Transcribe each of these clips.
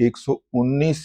119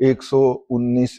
119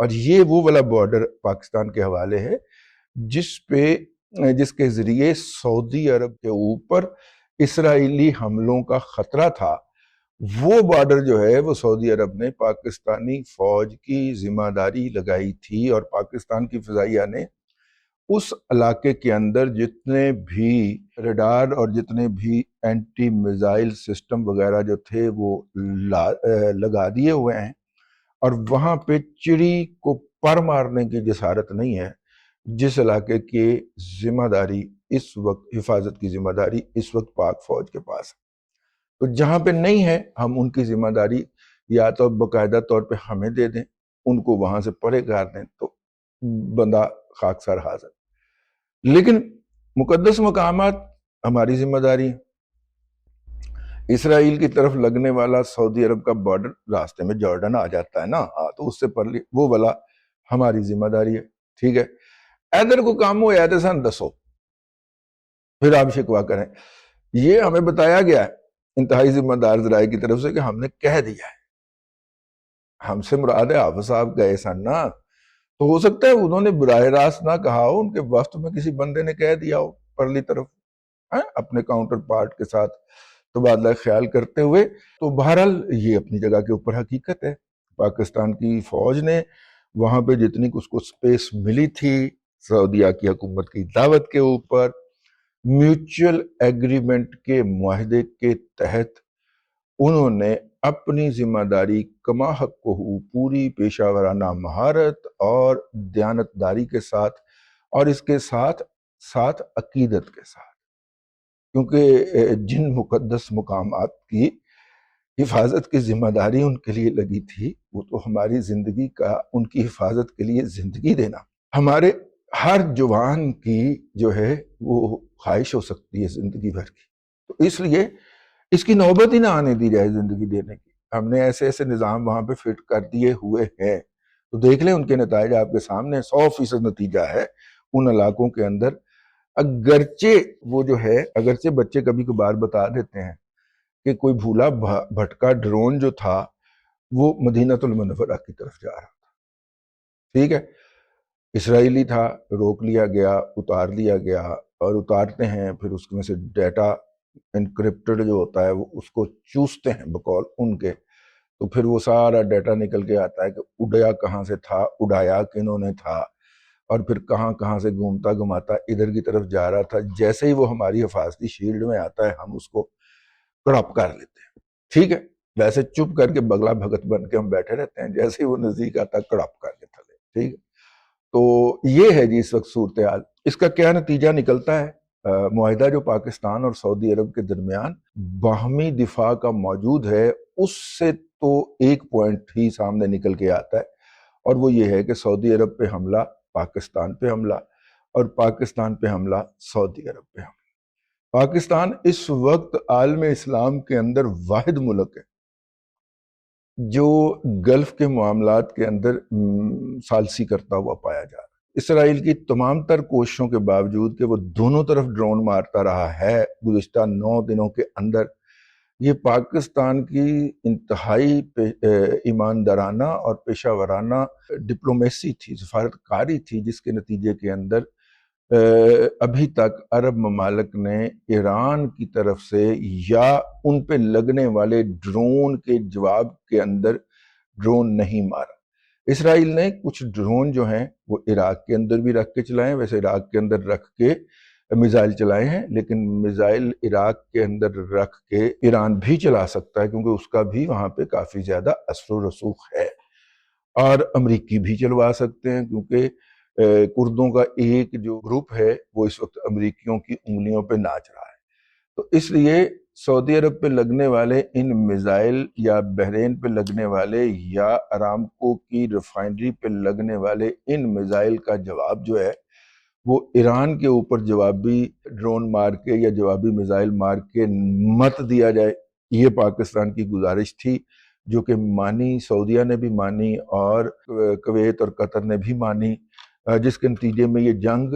اور یہ وہ والا بارڈر پاکستان کے حوالے ہے جس کے ذریعے سعودی عرب کے اوپر اسرائیلی حملوں کا خطرہ تھا۔ وہ بارڈر جو ہے وہ سعودی عرب نے پاکستانی فوج کی ذمہ داری لگائی تھی، اور پاکستان کی فضائیہ نے اس علاقے کے اندر جتنے بھی ریڈار اور جتنے بھی اینٹی میزائل سسٹم وغیرہ جو تھے وہ لگا دیے ہوئے ہیں، اور وہاں پہ چڑی کو پر مارنے کی جسارت نہیں ہے۔ جس علاقے کی ذمہ داری اس وقت، حفاظت کی ذمہ داری اس وقت پاک فوج کے پاس ہے، تو جہاں پہ نہیں ہے ہم ان کی ذمہ داری یا تو باقاعدہ طور پہ ہمیں دے دیں، ان کو وہاں سے پرے کر دیں، تو بندہ خاک سار حاضر۔ لیکن مقدس مقامات ہماری ذمہ داری ہے۔ اسرائیل کی طرف لگنے والا سعودی عرب کا بارڈر راستے میں جارڈن آ جاتا ہے نا، تو اس سے پرلی وہ والا ہماری ذمہ داری ہے، ٹھیک ہے۔ ادھر کو کام ہو جاتے سن دسو، پھر آپ شکوا کریں۔ یہ ہمیں بتایا گیا ہے انتہائی ذمہ دار ذرائع کی طرف سے کہ ہم نے کہہ دیا ہے، ہم سے مراد ہے حافظ صاحب گئے سن نا، تو ہو سکتا ہے انہوں نے براہ راست نہ کہا ہو، ان کے وقت میں کسی بندے نے کہہ دیا ہو پرلی طرف اپنے کاؤنٹر پارٹ کے ساتھ تبادلہ خیال کرتے ہوئے۔ تو بہرحال یہ اپنی جگہ کے اوپر حقیقت ہے۔ پاکستان کی فوج نے وہاں پہ جتنی اس کو سپیس ملی تھی سعودیہ کی حکومت کی دعوت کے اوپر، میوچل ایگریمنٹ کے معاہدے کے تحت انہوں نے اپنی ذمہ داری کما حق کو پوری پیشہ ورانہ مہارت اور دیانتداری کے ساتھ، اور اس کے ساتھ ساتھ عقیدت کے ساتھ، کیونکہ جن مقدس مقامات کی حفاظت کی ذمہ داری ان کے لیے لگی تھی، وہ تو ہماری زندگی کا، ان کی حفاظت کے لیے زندگی دینا ہمارے ہر جوان کی جو ہے وہ خواہش ہو سکتی ہے زندگی بھر کی۔ تو اس لیے اس کی نوبت ہی نہ آنے دی جائے زندگی دینے کی۔ ہم نے ایسے ایسے نظام وہاں پہ فٹ کر دیے ہوئے ہیں، تو دیکھ لیں ان کے نتائج آپ کے سامنے، 100% نتیجہ ہے ان علاقوں کے اندر۔ اگرچہ وہ جو ہے، اگرچہ بچے کبھی کبھار بتا دیتے ہیں کہ کوئی بھولا بھٹکا ڈرون جو تھا وہ مدینہ المنورہ کی طرف جا رہا تھا، ٹھیک ہے، اسرائیلی تھا، روک لیا گیا، اتار لیا گیا، اور اتارتے ہیں پھر اس میں سے ڈیٹا انکرپٹڈ جو ہوتا ہے وہ اس کو چوستے ہیں بقول ان کے، تو پھر وہ سارا ڈیٹا نکل کے آتا ہے کہ اڑیا کہاں سے تھا، اڑایا کنہوں نے تھا، اور پھر کہاں کہاں سے گھومتا گھماتا ادھر کی طرف جا رہا تھا۔ جیسے ہی وہ ہماری حفاظتی شیلڈ میں آتا ہے ہم اس کو کڑپ کر لیتے ہیں، ٹھیک ہے، ویسے چپ کر کے بگلا بھگت بن کے ہم بیٹھے رہتے ہیں، جیسے ہی وہ نزدیک آتا ہے کڑپ کر کے تھلے، ٹھیک ہے۔ تو یہ ہے جی اس وقت صورتحال۔ اس کا کیا نتیجہ نکلتا ہے؟ معاہدہ جو پاکستان اور سعودی عرب کے درمیان باہمی دفاع کا موجود ہے، اس سے تو ایک پوائنٹ ہی سامنے نکل کے آتا ہے، اور وہ یہ ہے کہ سعودی عرب پہ حملہ پاکستان پہ حملہ، اور پاکستان پہ حملہ سعودی عرب پہ حملہ۔ پاکستان اس وقت عالم اسلام کے اندر واحد ملک ہے جو گلف کے معاملات کے اندر ثالثی کرتا ہوا پایا جا رہا ہے۔ اسرائیل کی تمام تر کوششوں کے باوجود کہ وہ دونوں طرف ڈرون مارتا رہا ہے گزشتہ 9 دنوں کے اندر، یہ پاکستان کی انتہائی ایماندارانہ اور پیشہ ورانہ ڈپلومیسی تھی، سفارتکاری تھی، جس کے نتیجے کے اندر ابھی تک عرب ممالک نے ایران کی طرف سے یا ان پہ لگنے والے ڈرون کے جواب کے اندر ڈرون نہیں مارا۔ اسرائیل نے کچھ ڈرون جو ہیں وہ عراق کے اندر بھی رکھ کے چلائے، ویسے عراق کے اندر رکھ کے میزائل چلائے ہیں، لیکن میزائل عراق کے اندر رکھ کے ایران بھی چلا سکتا ہے، کیونکہ اس کا بھی وہاں پہ کافی زیادہ اثر و رسوخ ہے، اور امریکی بھی چلوا سکتے ہیں، کیونکہ کردوں کا ایک جو گروپ ہے وہ اس وقت امریکیوں کی انگلیوں پہ ناچ رہا ہے۔ تو اس لیے سعودی عرب پہ لگنے والے ان میزائل، یا بحرین پہ لگنے والے، یا ارامکو کی ریفائنری پہ لگنے والے ان میزائل کا جواب جو ہے وہ ایران کے اوپر جوابی ڈرون مار کے یا جوابی میزائل مار کے مت دیا جائے۔ یہ پاکستان کی گزارش تھی، جو کہ مانی، سعودیہ نے بھی مانی اور کویت اور قطر نے بھی مانی، جس کے نتیجے میں یہ جنگ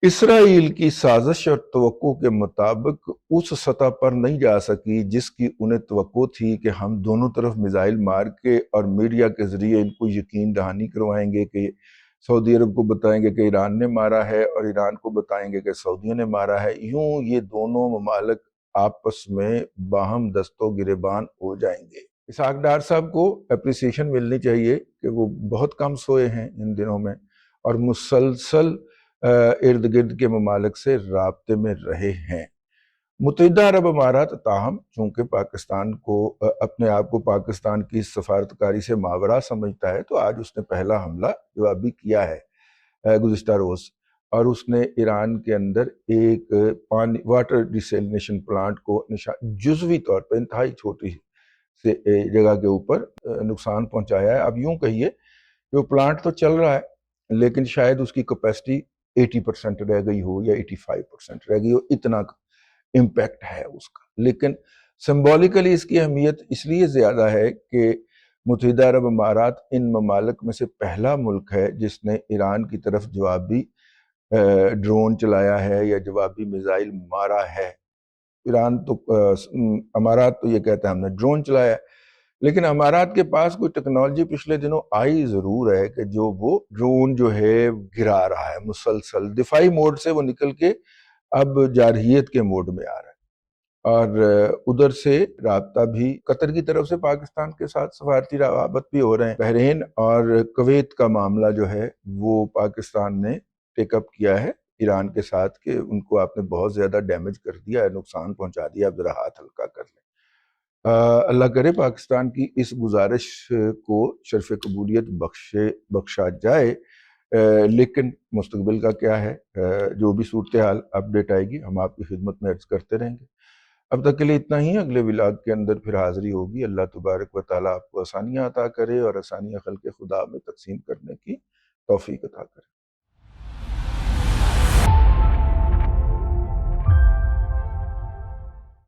اسرائیل کی سازش اور توقع کے مطابق اس سطح پر نہیں جا سکی جس کی انہیں توقع تھی کہ ہم دونوں طرف میزائل مار کے اور میڈیا کے ذریعے ان کو یقین دہانی کروائیں گے کہ سعودی عرب کو بتائیں گے کہ ایران نے مارا ہے اور ایران کو بتائیں گے کہ سعودیوں نے مارا ہے، یوں یہ دونوں ممالک آپس میں باہم دست و گریبان ہو جائیں گے۔ اسحاق ڈار صاحب کو اپریسیشن ملنی چاہیے کہ وہ بہت کم سوئے ہیں ان دنوں میں اور مسلسل ارد گرد کے ممالک سے رابطے میں رہے ہیں۔ متحدہ عرب امارات تاہم چونکہ پاکستان کو اپنے آپ کو پاکستان کی سفارتکاری سے ماورا سمجھتا ہے تو آج اس نے پہلا حملہ جوابی کیا ہے گزشتہ روز، اور اس نے ایران کے اندر ایک پانی واٹر ڈیسیلینیشن پلانٹ کو جزوی طور پہ انتہائی چھوٹی سے جگہ کے اوپر نقصان پہنچایا ہے۔ اب یوں کہیے کہ وہ پلانٹ تو چل رہا ہے لیکن شاید اس کی کیپیسٹی 80% رہ گئی ہو یا 85% رہ گئی ہو، اتنا امپیکٹ ہے اس کا۔ لیکن سمبولیکلی اس کی اہمیت اس لیے زیادہ ہے کہ متحدہ عرب امارات ان ممالک میں سے پہلا ملک ہے جس نے ایران کی طرف جوابی ڈرون چلایا ہے یا جوابی میزائل مارا ہے۔ ایران تو امارات تو یہ کہتا ہے ہم نے ڈرون چلایا ہے، لیکن امارات کے پاس کوئی ٹیکنالوجی پچھلے دنوں آئی ضرور ہے کہ جو وہ ڈرون جو ہے گرا رہا ہے، مسلسل دفاعی موڈ سے وہ نکل کے اب جارحیت کے موڈ میں آ رہا ہے، اور ادھر سے رابطہ بھی قطر کی طرف سے پاکستان کے ساتھ سفارتی روابط بھی ہو رہے ہیں۔ بحرین اور کویت کا معاملہ جو ہے وہ پاکستان نے ٹیک اپ کیا ہے ایران کے ساتھ کہ ان کو آپ نے بہت زیادہ ڈیمیج کر دیا ہے، نقصان پہنچا دیا، اب ذرا ہاتھ ہلکا کر لیں۔ اللہ کرے پاکستان کی اس گزارش کو شرف قبولیت بخشا جائے، لیکن مستقبل کا کیا ہے، جو بھی صورتحال اپڈیٹ آئے گی ہم آپ کی خدمت میں عرض کرتے رہیں گے۔ اب تک کے لیے اتنا ہی، اگلے ولاگ کے اندر پھر حاضری ہوگی۔ اللہ تبارک و تعالیٰ آپ کو آسانیاں عطا کرے اور آسانیاں خلق خدا میں تقسیم کرنے کی توفیق عطا کرے۔